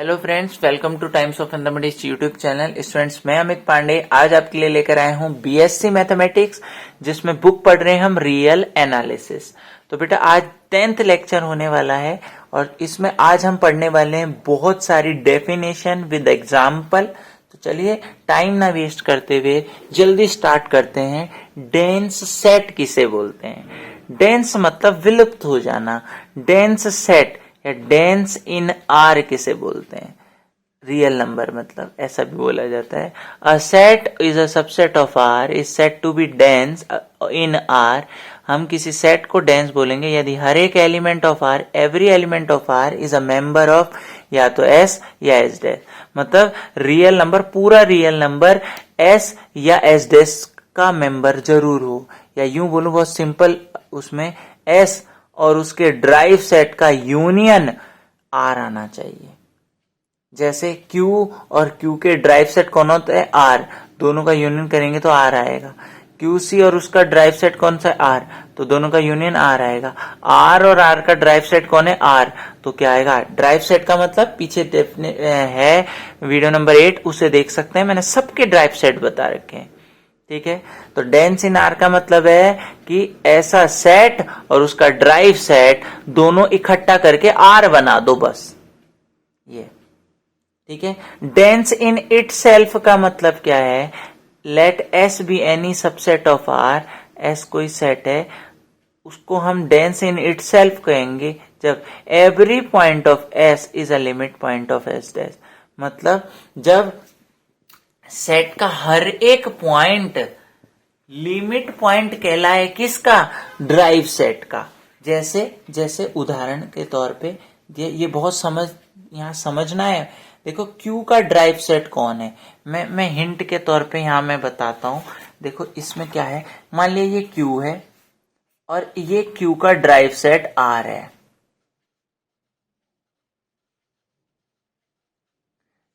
Hello friends, welcome two times of mathematics YouTube channel. Students, मैं अमित पांडे आज आपके लिए लेकर आया हूं बीएससी मैथमेटिक्स, जिसमें बुक पढ़ रहे हैं हम रियल एनालिसिस। तो बेटा आज 10th लेक्चर होने वाला है और इसमें आज हम पढ़ने वाले हैं बहुत सारी डेफिनेशन विद एग्जाम्पल। तो चलिए टाइम ना वेस्ट करते हुए जल्दी स्टार्ट करते हैं। डेंस सेट किसे बोलते हैं? डेंस मतलब विलुप्त हो जाना। डेंस सेट या डेंस इन आर किसे बोलते हैं? रियल नंबर मतलब ऐसा भी बोला जाता है। A set is a subset of R is set to be dense in R. हम किसी सेट को डेंस बोलेंगे यदि हर एक element of R, every element of R is a member of या तो एस या एस डैश। मतलब रियल नंबर, पूरा रियल नंबर एस या एस डैश का मेंबर जरूर हो, या यूं बोलूं बहुत सिंपल, उसमें एस और उसके ड्राइव सेट का यूनियन आर आना चाहिए। जैसे Q और Q के ड्राइव सेट कौन होता है? R। दोनों का यूनियन करेंगे तो R आएगा। QC और उसका ड्राइव सेट कौन सा है? R। तो दोनों का यूनियन R आएगा। R और R का ड्राइव सेट कौन है? R। तो क्या आएगा? ड्राइव सेट का मतलब पीछे है वीडियो नंबर 8, उसे देख सकते हैं, मैंने सबके ड्राइव सेट बता रखे हैं। ठीक है, तो डेंस इन आर का मतलब है कि ऐसा सेट और उसका ड्राइव सेट दोनों इकट्ठा करके आर बना दो, बस ये। ठीक है, डेंस इन इटसेल्फ का मतलब क्या है? Let S be any subset of R. S कोई सेट है, उसको हम डेंस इन इटसेल्फ कहेंगे जब every point of S is a limit point of S dash. मतलब जब सेट का हर एक पॉइंट लिमिट पॉइंट कहलाए किसका? ड्राइव सेट का। जैसे उदाहरण के तौर पे ये बहुत यहां समझना है। देखो Q का ड्राइव सेट कौन है? मैं हिंट के तौर पे यहां मैं बताता हूं। देखो इसमें क्या है, मान लिया ये Q है और ये Q का ड्राइव सेट R है,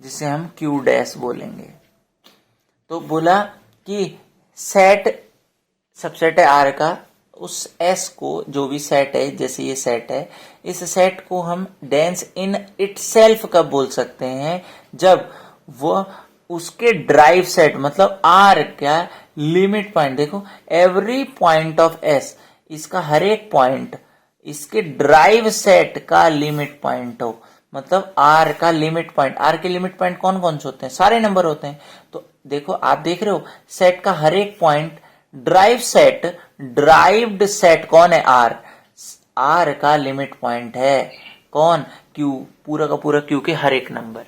जिसे हम Q डैश बोलेंगे। तो बोला कि सेट सबसेट है आर का, उस एस को, जो भी सेट है, जैसे ये सेट है, इस सेट को हम डेंस इन इटसेल्फ कब बोल सकते हैं? जब वो उसके ड्राइव सेट मतलब आर क्या लिमिट पॉइंट, देखो एवरी पॉइंट ऑफ एस, इसका हर एक पॉइंट इसके ड्राइव सेट का लिमिट पॉइंट हो। मतलब आर का लिमिट पॉइंट, आर के लिमिट पॉइंट कौन कौन से होते हैं? सारे नंबर होते हैं। तो देखो आप देख रहे हो सेट का हर एक point drive set, derived set कौन है? आर। आर का लिमिट पॉइंट है कौन? क्यू। पूरा का पूरा क्यू के हर एक नंबर।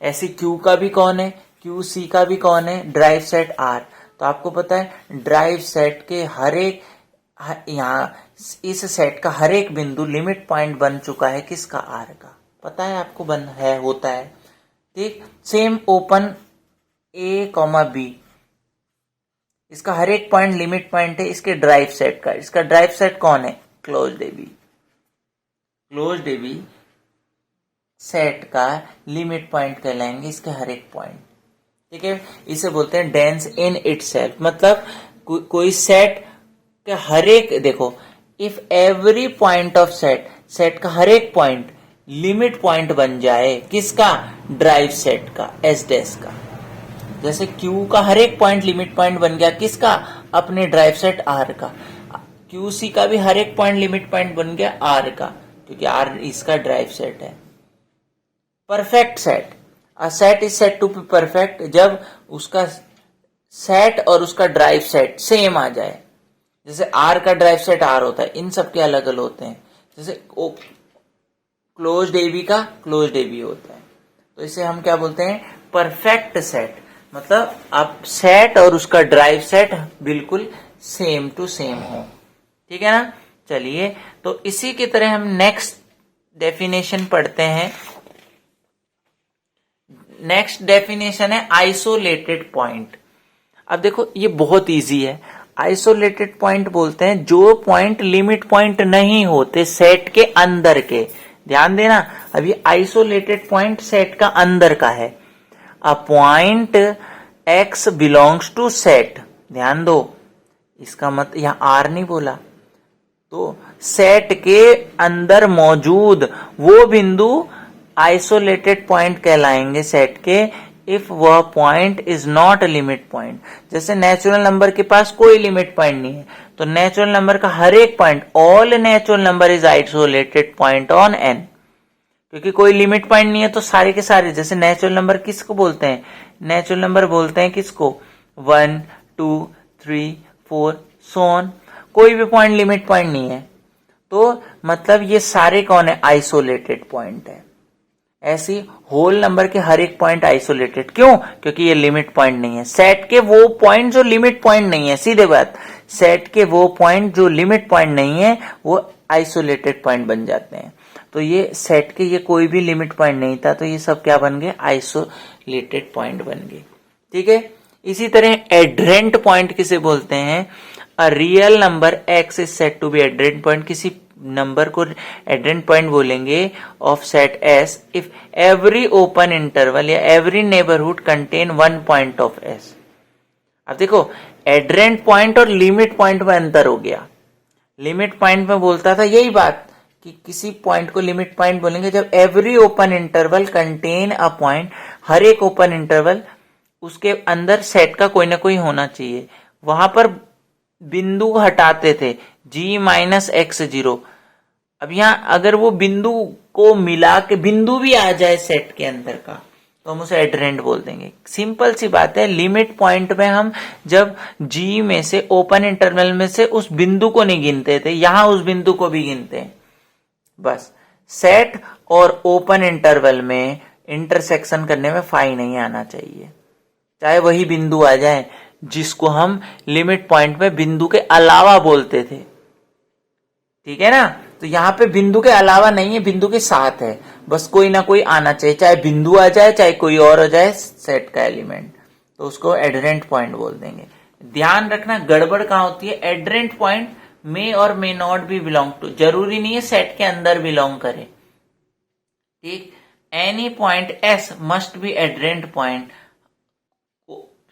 ऐसे क्यू का भी कौन है? क्यू सी का भी कौन है? Derived set R. तो आपको पता है ड्राइव सेट के हर एक, यहाँ इस सेट का हर एक बिंदु लिमिट पॉइंट बन चुका है किसका? आर का। पता है आपको बन है, होता है। ठीक, सेम ओपन ए कॉमा बी, इसका हर एक पॉइंट लिमिट पॉइंट है इसके ड्राइव सेट का। इसका ड्राइव सेट कौन है? Closed A B. Closed A B set का लिमिट पॉइंट कहलाएंगे इसके हर एक पॉइंट। ठीक है, इसे बोलते हैं डेंस इन इटसेल्फ। मतलब कोई सेट के हर एक, देखो if every point of set, set का हर एक पॉइंट लिमिट पॉइंट बन जाए किसका? ड्राइव सेट का, एस डैश का। जैसे Q का हर एक पॉइंट लिमिट पॉइंट बन गया किसका? अपने ड्राइव सेट R का। QC का भी हर एक पॉइंट लिमिट पॉइंट बन गया R का, क्योंकि R इसका ड्राइव सेट है। Perfect set, a set is set to be perfect जब उसका सेट और उसका ड्राइव सेट सेम आ जाए। जैसे R का ड्राइव सेट R होता है, इन सबके अलग अलग होते हैं। जैसे क्लोज्ड ए बी का क्लोज्ड ए बी होता है। तो इसे हम क्या बोलते हैं? Perfect set. मतलब अब सेट और उसका ड्राइव सेट बिल्कुल सेम टू सेम हो। ठीक है ना? चलिए, तो इसी की तरह हम नेक्स्ट डेफिनेशन पढ़ते हैं। नेक्स्ट डेफिनेशन है आइसोलेटेड पॉइंट। अब देखो ये बहुत इजी है। आइसोलेटेड पॉइंट बोलते हैं जो पॉइंट लिमिट पॉइंट नहीं होते सेट के अंदर के। ध्यान देना, अभी आइसोलेटेड पॉइंट सेट का अंदर का है। A point x belongs to set. ध्यान दो, इसका मत यहां आर नहीं बोला, तो सेट के अंदर मौजूद वो बिंदु आइसोलेटेड पॉइंट कहलाएंगे सेट के इफ वह point is not a limit point. जैसे नेचुरल नंबर के पास कोई लिमिट पॉइंट नहीं है, तो नेचुरल नंबर का हर एक point, all natural number is isolated point on an. क्योंकि कोई लिमिट पॉइंट नहीं है तो सारे के सारे, जैसे नेचुरल नंबर किसको बोलते हैं, नेचुरल नंबर बोलते हैं किसको, 1 2 3 4 सो ऑन। कोई भी पॉइंट लिमिट पॉइंट नहीं है, तो मतलब ये सारे कौन है, आइसोलेटेड पॉइंट है। ऐसी होल नंबर के हर एक पॉइंट आइसोलेटेड, क्यों, क्योंकि ये लिमिट पॉइंट नहीं है। सेट के वो पॉइंट जो लिमिट पॉइंट नहीं है, सीधे बात, सेट के वो पॉइंट जो लिमिट पॉइंट नहीं है वो आइसोलेटेड पॉइंट बन जाते हैं। तो ये सेट के ये कोई भी लिमिट पॉइंट नहीं था, तो ये सब क्या बन गए, आइसोलेटेड पॉइंट बन गए। ठीक है। इसी तरह एड्रेंट पॉइंट किसे बोलते हैं, a real number X is set to be adherent point. किसी नंबर को एड्रेंट पॉइंट बोलेंगे of set S if every open interval या every neighbourhood contain 1 point of S. अब देखो, एड्रेंट पॉइंट और लिमिट पॉइंट में अंतर हो गया। लिमिट पॉइंट में बोलता था यही बात कि किसी पॉइंट को लिमिट पॉइंट बोलेंगे जब every open interval contain a point, हर एक ओपन इंटरवल उसके अंदर सेट का कोई ना कोई होना चाहिए। वहां पर बिंदु हटाते थे g-x0। अब यहां अगर वो बिंदु को मिला के बिंदु भी आ जाए सेट के अंदर का, तो हम उसे एड्रेंट बोल देंगे। सिंपल सी बात है, लिमिट पॉइंट में हम जब g में से, ओपन इंटरवल में से उस बिंदु को नहीं गिनते थे, यहां उस बिंदु को भी गिनते हैं। बस सेट और ओपन इंटरवल में इंटरसेक्शन करने में फाई नहीं आना चाहिए, चाहे वही बिंदु आ जाए जिसको हम लिमिट पॉइंट में बिंदु के अलावा बोलते थे। ठीक है ना। तो यहां पे बिंदु के अलावा नहीं है, बिंदु के साथ है, बस कोई ना कोई आना चाहिए, चाहे बिंदु आ जाए चाहे कोई और हो जाए सेट का एलिमेंट, तो उसको एड्रेंट पॉइंट बोल देंगे। ध्यान रखना गड़बड़ कहां होती है, एड्रेंट पॉइंट मे और मे नॉट भी बिलोंग टू, जरूरी नहीं है सेट के अंदर बिलोंग करे। ठीक, any point S must be adherent point.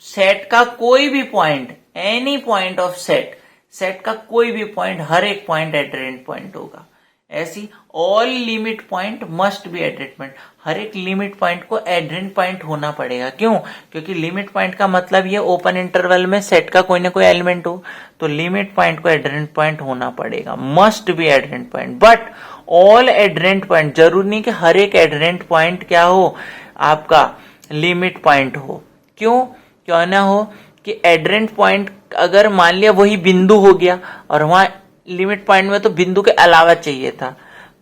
Set का कोई भी पॉइंट, any point of set, set का कोई भी पॉइंट, हर एक पॉइंट एड्रेंट पॉइंट होगा। ऐसी all limit point must be adherent point, हर एक लिमिट पॉइंट को एड्रेंट पॉइंट होना पड़ेगा। क्यों, क्योंकि लिमिट पॉइंट का मतलब ये ओपन इंटरवल में सेट का कोई ना कोई एलिमेंट हो, तो लिमिट पॉइंट को एड्रेंट पॉइंट होना पड़ेगा, must be adherent point. But all adherent point, जरूरी नहीं कि हर एक एड्रेंट पॉइंट क्या हो, आपका लिमिट पॉइंट हो। क्यों, क्यों ना हो कि एड्रेंट पॉइंट अगर मान लिया वही बिंदु हो गया और वहां लिमिट पॉइंट में तो बिंदु के अलावा चाहिए था,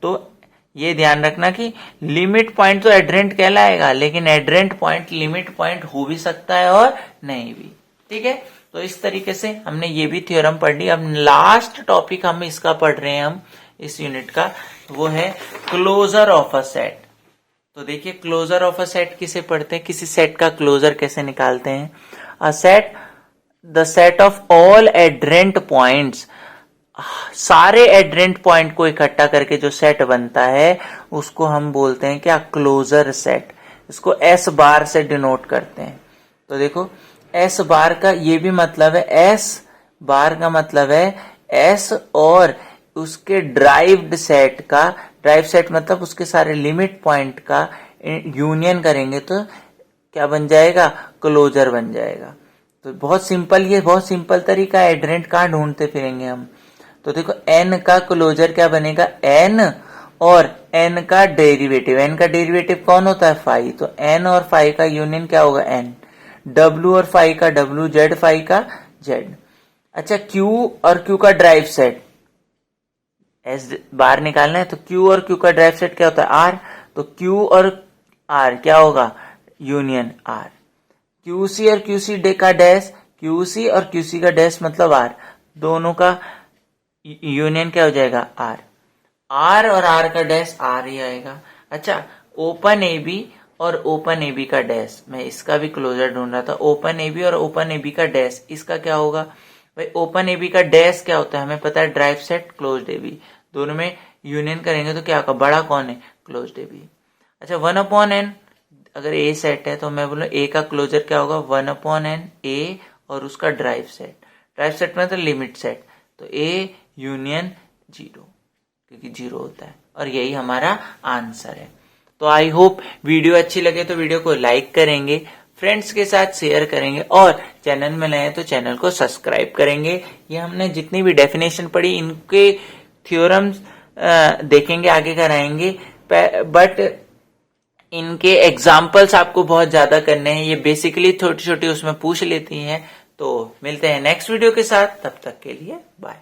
तो ये ध्यान रखना कि लिमिट पॉइंट तो एड्रेंट कहलाएगा, लेकिन एड्रेंट पॉइंट लिमिट पॉइंट हो भी सकता है और नहीं भी। ठीक है। तो इस तरीके से हमने ये भी थ्योरम पढ़ ली। अब लास्ट टॉपिक हम इसका पढ़ रहे हैं, हम इस यूनिट का, वो है क्लोजर ऑफ अ सेट। तो देखिए, क्लोजर ऑफ अ सेट किसे पढ़ते हैं, किसी सेट का क्लोजर कैसे निकालते हैं। A set, the set of all adherent points, सारे एड्रेंट पॉइंट को इकट्ठा करके जो सेट बनता है उसको हम बोलते हैं क्या, क्लोजर सेट। इसको एस बार से डिनोट करते हैं। तो देखो, एस बार का ये भी मतलब है, एस बार का मतलब है एस और उसके ड्राइव्ड सेट का, ड्राइव सेट मतलब उसके सारे लिमिट पॉइंट का यूनियन करेंगे तो क्या बन जाएगा, क्लोजर बन जाएगा। तो बहुत सिंपल, ये बहुत सिंपल तरीका है, एड्रेंट कहाँ ढूंढते फिरेंगे हम। तो देखो, एन का क्लोजर क्या बनेगा, एन और एन का डेरिवेटिव, एन का डेरिवेटिव कौन होता है, फाई, तो एन और फाई का यूनियन क्या होगा, एन। डब्ल्यू और फाई का डब्ल्यू, जेड फाई का जेड। अच्छा, क्यू और क्यू का ड्राइव सेट, एस बार निकालना है तो क्यू और क्यू का ड्राइव सेट क्या होता है, आर, तो क्यू और आर क्या होगा, यूनियन आर। क्यूसी और क्यूसी डे का डैश, क्यूसी और क्यूसी का डैश मतलब आर, दोनों का यूनियन क्या हो जाएगा, आर। आर और आर का डैश आर ही आएगा। अच्छा, ओपन ए बी और ओपन ए बी का डैश, मैं इसका भी क्लोजर ढूंढ रहा था, ओपन ए बी और ओपन ए बी का डैश, इसका क्या होगा भाई, ओपन ए बी का डैश क्या होता है, हमें पता है derived set closed A B, दोनों में यूनियन करेंगे तो क्या होगा, बड़ा कौन है, क्लोज्ड ए बी। अच्छा, 1/n, अगर ए सेट है तो मैं बोलूँ ए का क्लोजर क्या होगा, 1/n ए और उसका ड्राइव सेट में तो लिमिट सेट, तो ए यूनियन 0, क्योंकि 0 होता है, और यही हमारा आंसर है। तो आई होप वीडियो अच्छी लगे तो वीडियो को लाइक करेंगे, फ्रेंड्स के साथ शेयर करेंगे और चैनल में नए हैं तो चैनल को सब्सक्राइब करेंगे। ये हमने जितनी भी डेफिनेशन पढ़ी इनके थ्योरम्स देखेंगे, आगे कराएंगे, बट इनके एग्जाम्पल्स आपको बहुत ज्यादा करने हैं। ये बेसिकली छोटी छोटी उसमें पूछ लेती हैं। तो मिलते हैं नेक्स्ट वीडियो के साथ, तब तक के लिए बाय।